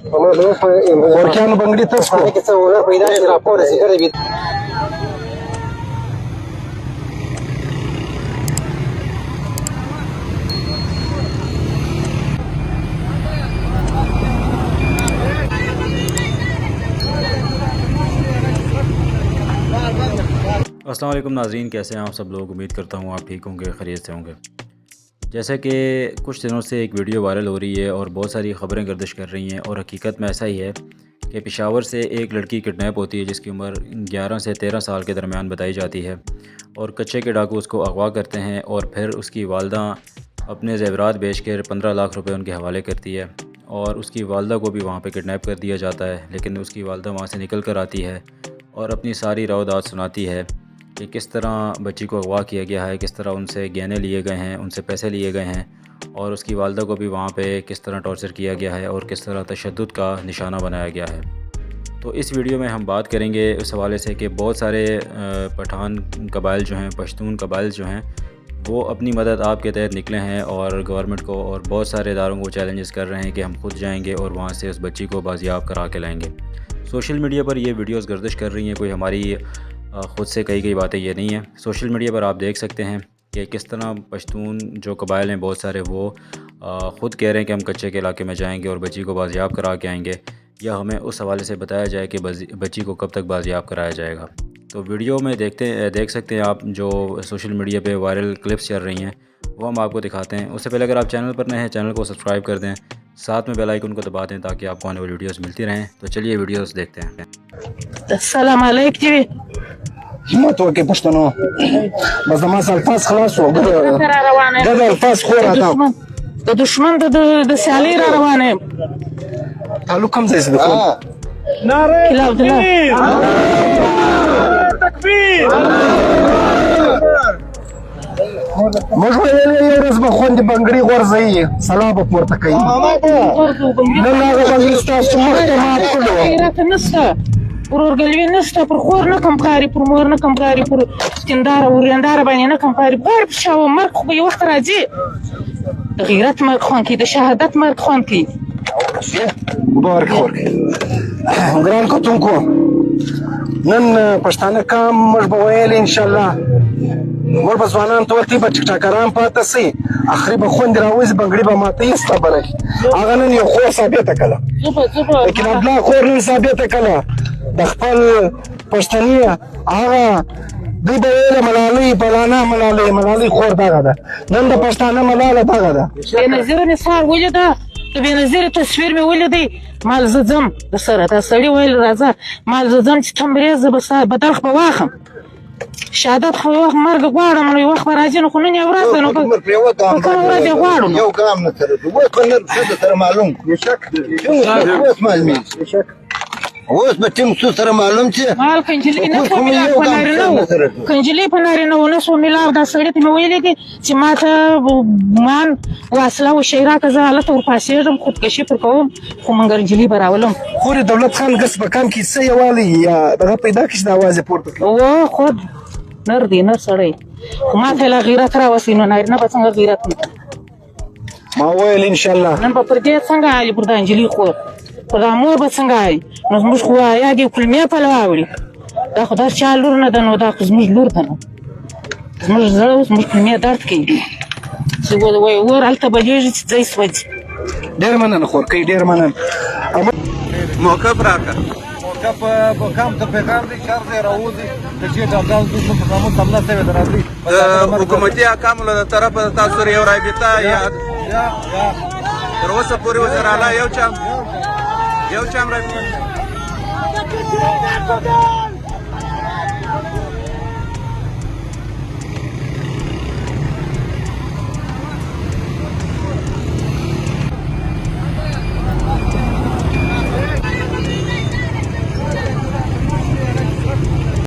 ورکیانو بنګړي تس کو अस्सलाम वालेकुम नाज़रीन, कैसे हैं आप सब लोग। उम्मीद करता हूँ आप ठीक होंगे, खैरियत से होंगे। जैसे कि कुछ दिनों से एक वीडियो वायरल हो रही है और बहुत सारी ख़बरें गर्दिश कर रही हैं और हकीकत में ऐसा ही है कि पेशावर से एक लड़की किडनैप होती है जिसकी उम्र 11 से 13 साल के दरमियान बताई जाती है और कच्चे के डाकू उसको अगवा करते हैं और फिर उसकी वालदा अपने ज़ेवरात बेच कर 15 लाख रुपए उनके हवाले करती है और उसकी वालदा को भी वहाँ पर किडनैप कर दिया जाता है। लेकिन उसकी वालदा वहाँ से निकल कर आती है और अपनी सारी रौदात सुनाती है कि किस तरह बच्ची को अगवा किया गया है, किस तरह उनसे गहने लिए गए हैं, उनसे पैसे लिए गए हैं और उसकी वालदा को भी वहाँ पे किस तरह टॉर्चर किया गया है और किस तरह तशद्दुद का निशाना बनाया गया है। तो इस वीडियो में हम बात करेंगे उस हवाले से कि बहुत सारे पठान कबाइल जो हैं, पश्तून कबाइल जो हैं, वो अपनी मदद आपके तहत निकले हैं और गवर्नमेंट को और बहुत सारे इदारों को चैलेंजेस कर रहे हैं कि हम खुद जाएंगे और वहाँ से उस बच्ची को बाजियाब करा के लाएंगे। सोशल मीडिया पर ये वीडियोस गर्दिश कर रही हैं, कोई हमारी ख़ुद से कही गई बातें ये नहीं हैं। सोशल मीडिया पर आप देख सकते हैं कि किस तरह पश्तून जो कबाइल हैं बहुत सारे वो ख़ुद कह रहे हैं कि हम कच्चे के इलाके में जाएंगे और बच्ची को बाजियाब करा के आएंगे, या हमें उस हवाले से बताया जाए कि बच्ची को कब तक बाजियाब कराया जाएगा। तो वीडियो में देख सकते हैं आप जो सोशल मीडिया पे वायरल क्लिप्स चल रही हैं वो हम आपको दिखाते हैं। उससे पहले अगर आप चैनल पर नए हैं चैनल को सब्सक्राइब कर दें, साथ में बेल आइकन को दबा दें ताकि आपको आने वाली वीडियोस मिलती रहें। तो चलिए वीडियोस देखते हैं। अस्सलाम वालेकुम। हिम्मत वکړئ پښتنو بس زما الفاظ خلاص وو دا الفاظ خو راته د دشمن د سیالي را روانه تعلق کوم ځای څه ده نعره تکبیر موږ ویلې یو ورځ به خوندې بنګړي غورځوي سلا به پورته کوي نن هغه بنګړي ستاسو مخکې مات کړو غیرت نشته پر ورګلوي نشته، پر خور نه کم کاري، پر مور نه کم کاري، پر سکندار او ورندار باندې نه کم کاري. بار په شاو مرګ خو به یو وخت راځي. د غیرت مرګ خوان کی، د شهادت مرګ خوان کی. مبارک ورکړي ګران کتونکو، نن پښتانه کام موږ به ویل ان شاء الله موږ به ځوانان ته ورته به ټیک ټاکران پاتې سي اخري به خوند راوځي بنګړي به ماته یې ستبره هغه نن یو خور ثابته کړه لیکن ابلا خور نن ثابته کړه د خپل پښتني هغه دوی به ویله ملالۍ فلانا ملالۍ خور دغه ده، نن د پښتانه ملاله دغه ده. بېنظیره مې سهار ولیده، د بېنظیره تصویر مې ولیدی، مال زه ځم د سره دا سړي ویل راځه مال زه ځم چې تمرې زه به بدرخ به واخم شهادت خو یو وخت مرګ غواړم نو یو وخت به راځي نو خو نن یې ورځ ده نو په کومه ورځ یې غواړو یو ګام نه سره ده اوس خو نن ښځه سره معلوم اوس معلومېږي اوس به ټیم څو سره معلوم چې مال که نجلۍ نه شوه میلاد په نارینه وو، که نجلۍ په نارینه ونه شوه میلاد دا سړي ته مې ویلي دي چې ما ته مان واصله و شی راکړه زه هلته ورپاسېږم خودکشي پر کوم خو مګر نجلۍ به راولم. خورې دولت خان ګس په کام کې څه یووالی یا دغه پیدا کړي چې د اواز یې پورته کړي و خود نر دی نر سړی خو ما ته یې لا غیرت راوسي نو نارینه به څنګه غیرت وکړي. ما ویل انشاءالله نن به پر دې څنګه حالي پر دا نجلۍ خور پر دا مور به څنګه حالي نو زموږ خو یا دې کلمې پلوه وړي دا خو دا چا لور نه ده نو دا خو زموږ لور ده نو زموږ زړه اوس زموږ کلمې درد کوي چې وایي اور هلته بلیږي چې ځای سوځي. ډېر مننه خورکۍ ډېر مننه. موقف راکړه موقف په کام ته پیغام دی کار دی راوځي د چې د افغان د پروګرامونو تمنا سره درازي د حکومتي احکامو له طرفه تاسو سره یو رابطه یا تر اوسه پورې وزیر اعلی یو چم رابطه